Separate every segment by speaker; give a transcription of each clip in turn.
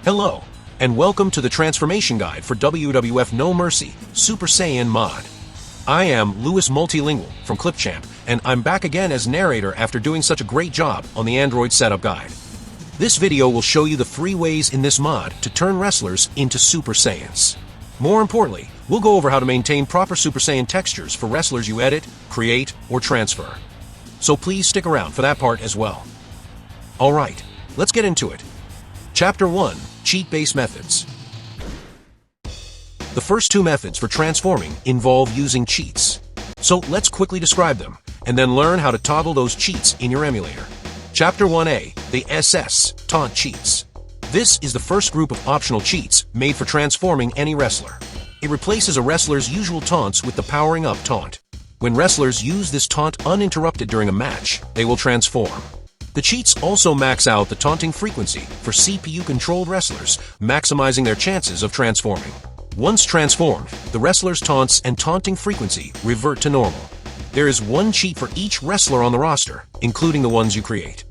Speaker 1: Hello, and welcome to the transformation guide for WWF No Mercy Super Saiyan mod. I am Louis Multilingual from Clipchamp, and I'm back again as narrator after doing such a great job on the Android setup guide. This video will show you the 3 ways in this mod to turn wrestlers into Super Saiyans. More importantly, we'll go over how to maintain proper Super Saiyan textures for wrestlers you edit, create, or transfer. So please stick around for that part as well. Alright, let's get into it. Chapter 1. Cheat-based methods. The first 2 methods for transforming involve using cheats. So let's quickly describe them, and then learn how to toggle those cheats in your emulator. Chapter 1A. The SS, Taunt Cheats. This is the first group of optional cheats made for transforming any wrestler. It replaces a wrestler's usual taunts with the powering up taunt. When wrestlers use this taunt uninterrupted during a match, they will transform. The cheats also max out the taunting frequency for CPU-controlled wrestlers, maximizing their chances of transforming. Once transformed, the wrestler's taunts and taunting frequency revert to normal. There is 1 cheat for each wrestler on the roster, including the ones you create.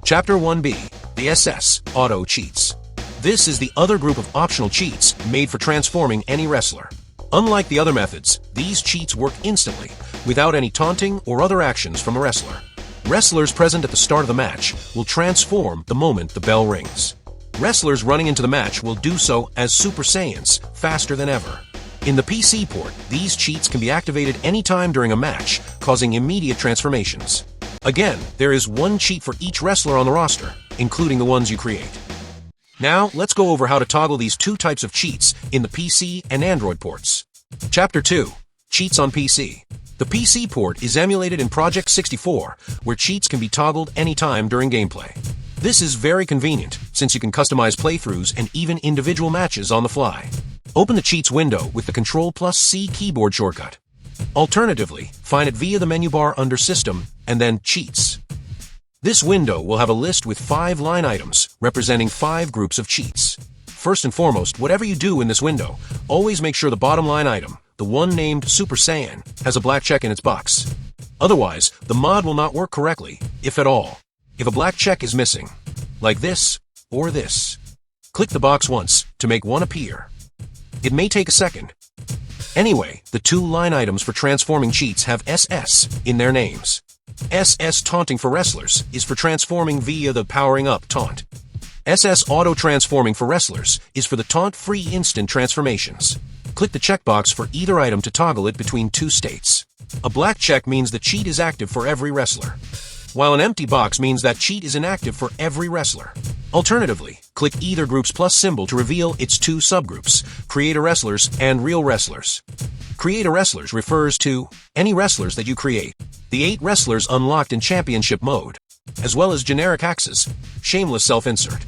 Speaker 1: Chapter 1B. The SS, Auto Cheats. This is the other group of optional cheats made for transforming any wrestler. Unlike the other methods, these cheats work instantly, without any taunting or other actions from the wrestler. Wrestlers present at the start of the match will transform the moment the bell rings. Wrestlers running into the match will do so as Super Saiyans, faster than ever. In the PC port, these cheats can be activated anytime during a match, causing immediate transformations. Again, there is 1 cheat for each wrestler on the roster, including the ones you create. Now, let's go over how to toggle these 2 types of cheats in the PC and Android ports. Chapter 2. Cheats on PC. The PC port is emulated in Project 64, where cheats can be toggled anytime during gameplay. This is very convenient, since you can customize playthroughs and even individual matches on the fly. Open the cheats window with the Ctrl+C keyboard shortcut. Alternatively, find it via the menu bar under System, and then Cheats. This window will have a list with 5 line items, representing 5 groups of cheats. First and foremost, whatever you do in this window, always make sure the bottom line item, the one named Super Saiyan, has a black check in its box. Otherwise, the mod will not work correctly, if at all. If a black check is missing, like this or this, click the box once to make one appear. It may take a second. Anyway, the 2 line items for transforming cheats have SS in their names. SS Taunting for wrestlers is for transforming via the powering up taunt. SS Auto Transforming for wrestlers is for the taunt-free instant transformations. Click the checkbox for either item to toggle it between 2 states. A black check means the cheat is active for every wrestler, while an empty box means that cheat is inactive for every wrestler. Alternatively, click either group's plus symbol to reveal its 2 subgroups, Creator Wrestlers and Real Wrestlers. Creator Wrestlers refers to any wrestlers that you create, the 8 wrestlers unlocked in Championship mode, as well as Generic Hax's shameless self-insert.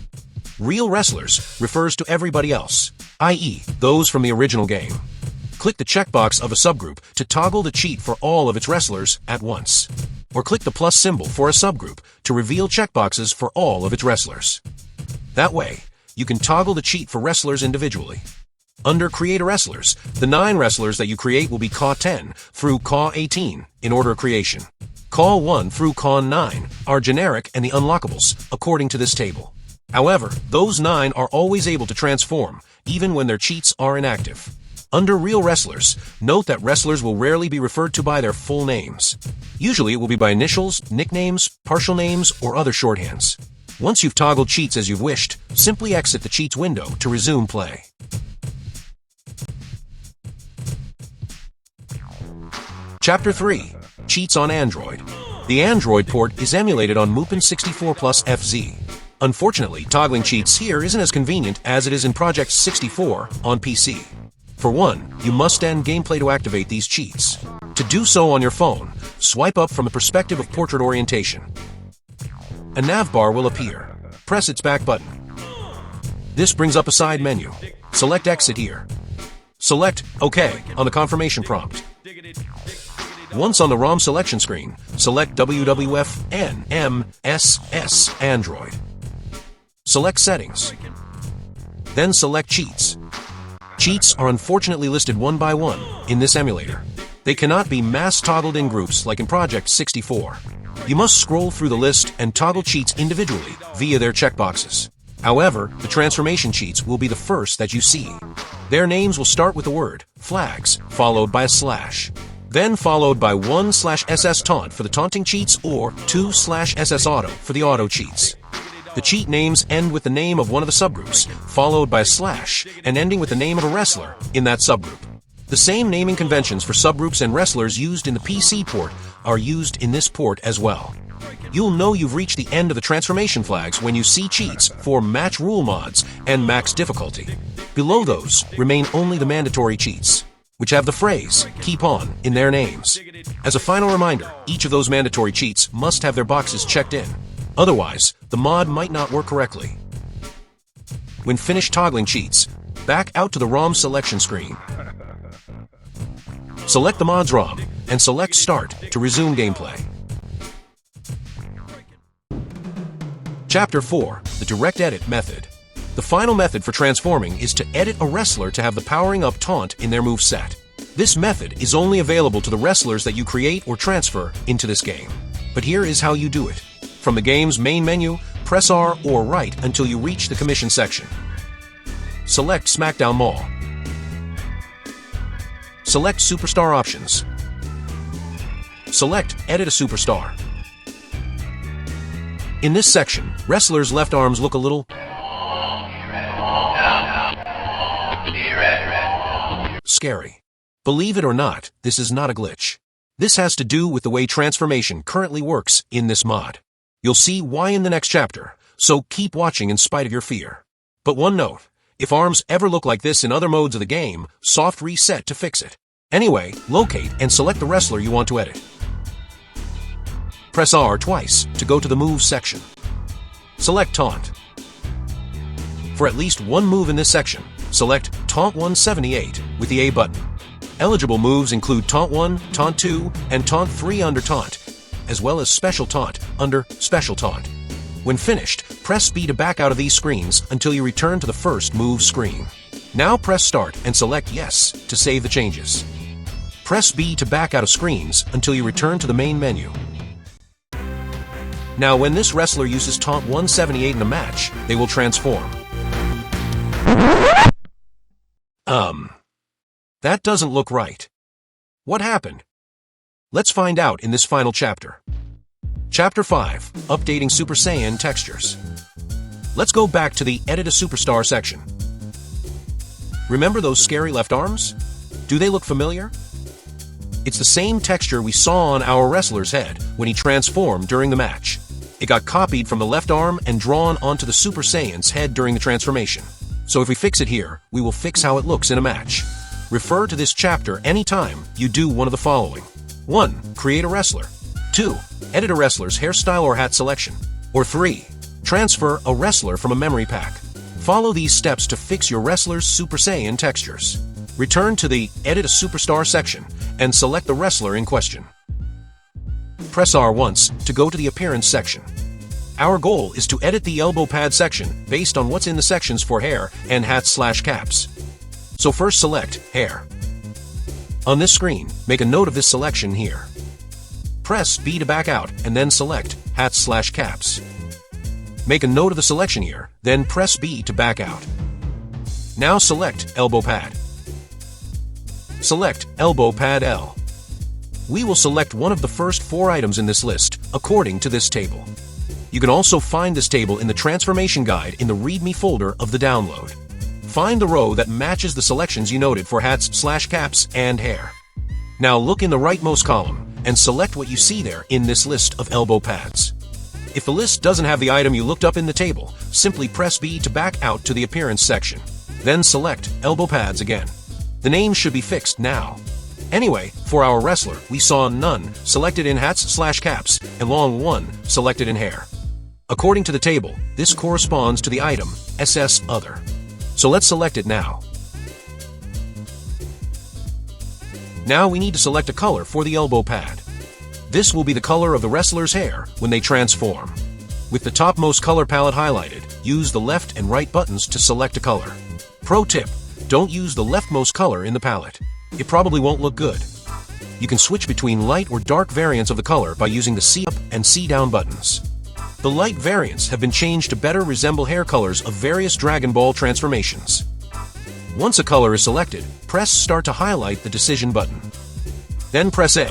Speaker 1: Real Wrestlers refers to everybody else, i.e., those from the original game. Click the checkbox of a subgroup to toggle the cheat for all of its wrestlers at once, or click the plus symbol for a subgroup to reveal checkboxes for all of its wrestlers. That way, you can toggle the cheat for wrestlers individually. Under Creator Wrestlers, the 9 wrestlers that you create will be CAW 10 through CAW 18 in order of creation. CAW 1 through CAW 9 are generic and the unlockables, according to this table. However, those 9 are always able to transform, even when their cheats are inactive. Under Real Wrestlers, note that wrestlers will rarely be referred to by their full names. Usually it will be by initials, nicknames, partial names, or other shorthands. Once you've toggled cheats as you've wished, simply exit the cheats window to resume play. Chapter 3. Cheats on Android. The Android port is emulated on Mupen 64 Plus FZ. Unfortunately, toggling cheats here isn't as convenient as it is in Project 64 on PC. For one, you must end gameplay to activate these cheats. To do so on your phone, swipe up from the perspective of portrait orientation. A navbar will appear. Press its back button. This brings up a side menu. Select Exit here. Select OK on the confirmation prompt. Once on the ROM selection screen, select WWF NMSS Android. Select Settings. Then select Cheats. Cheats are unfortunately listed one by one in this emulator. They cannot be mass toggled in groups like in Project 64. You must scroll through the list and toggle cheats individually via their checkboxes. However, the transformation cheats will be the first that you see. Their names will start with the word flags, followed by a slash. Then followed by 1/SS taunt for the taunting cheats or 2/SS auto for the auto cheats. The cheat names end with the name of one of the subgroups, followed by a slash, and ending with the name of a wrestler in that subgroup. The same naming conventions for subgroups and wrestlers used in the PC port are used in this port as well. You'll know you've reached the end of the transformation flags when you see cheats for match rule mods and max difficulty. Below those remain only the mandatory cheats, which have the phrase, "keep on," in their names. As a final reminder, each of those mandatory cheats must have their boxes checked in. Otherwise, the mod might not work correctly. When finished toggling cheats, back out to the ROM selection screen. Select the mod's ROM and select Start to resume gameplay. Chapter 4, the Direct Edit Method. The final method for transforming is to edit a wrestler to have the powering up taunt in their moveset. This method is only available to the wrestlers that you create or transfer into this game. But here is how you do it. From the game's main menu, press R or right until you reach the commission section. Select SmackDown Mall. Select Superstar Options. Select Edit a Superstar. In this section, wrestlers' left arms look a little scary. Believe it or not, this is not a glitch. This has to do with the way transformation currently works in this mod. You'll see why in the next chapter, so keep watching in spite of your fear. But one note, if arms ever look like this in other modes of the game, soft reset to fix it. Anyway, locate and select the wrestler you want to edit. Press R twice to go to the Moves section. Select Taunt. For at least one move in this section, select Taunt 178 with the A button. Eligible moves include Taunt 1, Taunt 2, and Taunt 3 under Taunt, as well as Special Taunt under Special Taunt. When finished, press B to back out of these screens until you return to the first move screen. Now press Start and select Yes to save the changes. Press B to back out of screens until you return to the main menu. Now when this wrestler uses Taunt 178 in a match, they will transform. That doesn't look right. What happened? Let's find out in this final chapter. Chapter 5, Updating Super Saiyan Textures. Let's go back to the Edit a Superstar section. Remember those scary left arms? Do they look familiar? It's the same texture we saw on our wrestler's head when he transformed during the match. It got copied from the left arm and drawn onto the Super Saiyan's head during the transformation. So if we fix it here, we will fix how it looks in a match. Refer to this chapter anytime you do one of the following. 1. Create a wrestler. 2. Edit a wrestler's hairstyle or hat selection. Or 3. Transfer a wrestler from a memory pack. Follow these steps to fix your wrestler's Super Saiyan textures. Return to the Edit a Superstar section and select the wrestler in question. Press R once to go to the Appearance section. Our goal is to edit the elbow pad section based on what's in the sections for hair and hats/caps. So first select Hair. On this screen, make a note of this selection here. Press B to back out and then select Hats/Caps. Make a note of the selection here, then press B to back out. Now select Elbow Pad. Select Elbow Pad L. We will select one of the first 4 items in this list according to this table. You can also find this table in the transformation guide in the README folder of the download. Find the row that matches the selections you noted for hats/caps and hair. Now look in the rightmost column and select what you see there in this list of elbow pads. If the list doesn't have the item you looked up in the table, simply press B to back out to the Appearance section. Then select Elbow Pads again. The name should be fixed now. Anyway, for our wrestler, we saw none selected in hats/caps and long 1 selected in hair. According to the table, this corresponds to the item SS Other. So let's select it now. Now we need to select a color for the elbow pad. This will be the color of the wrestler's hair when they transform. With the topmost color palette highlighted, use the left and right buttons to select a color. Pro tip, don't use the leftmost color in the palette. It probably won't look good. You can switch between light or dark variants of the color by using the C up and C down buttons. The light variants have been changed to better resemble hair colors of various Dragon Ball transformations. Once a color is selected, press Start to highlight the decision button. Then press A.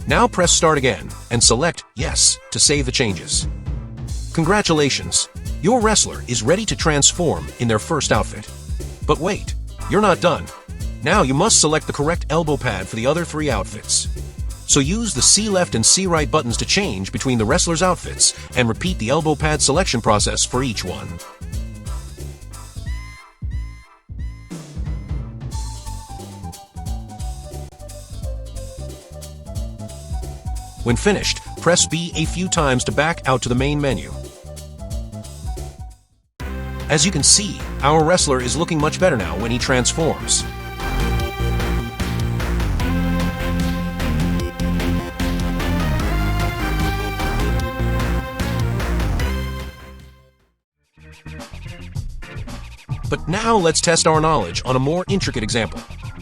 Speaker 1: Now press Start again, and select Yes to save the changes. Congratulations! Your wrestler is ready to transform in their first outfit. But wait, you're not done. Now you must select the correct elbow pad for the other 3 outfits. So use the C left and C right buttons to change between the wrestler's outfits and repeat the elbow pad selection process for each one. When finished, press B a few times to back out to the main menu. As you can see, our wrestler is looking much better now when he transforms. But now let's test our knowledge on a more intricate example.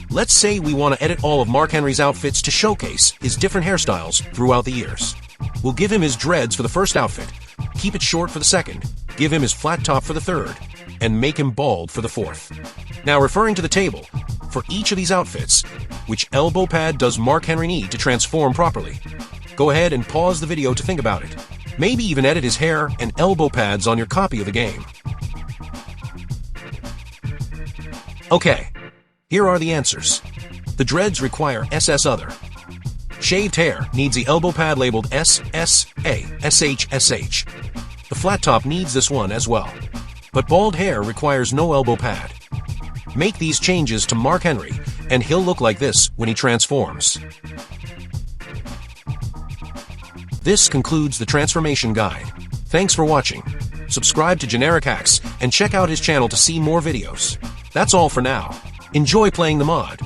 Speaker 1: Let's say we want to edit all of Mark Henry's outfits to showcase his different hairstyles throughout the years. We'll give him his dreads for the first outfit, keep it short for the second, give him his flat top for the third, and make him bald for the fourth. Now referring to the table, for each of these outfits, which elbow pad does Mark Henry need to transform properly? Go ahead and pause the video to think about it. Maybe even edit his hair and elbow pads on your copy of the game. Okay, here are the answers. The dreads require SS Other. Shaved hair needs the elbow pad labeled SSA, SHSH. The flat top needs this one as well. But bald hair requires no elbow pad. Make these changes to Mark Henry, and he'll look like this when he transforms. This concludes the transformation guide. Thanks for watching. Subscribe to Generic Hax and check out his channel to see more videos. That's all for now. Enjoy playing the mod.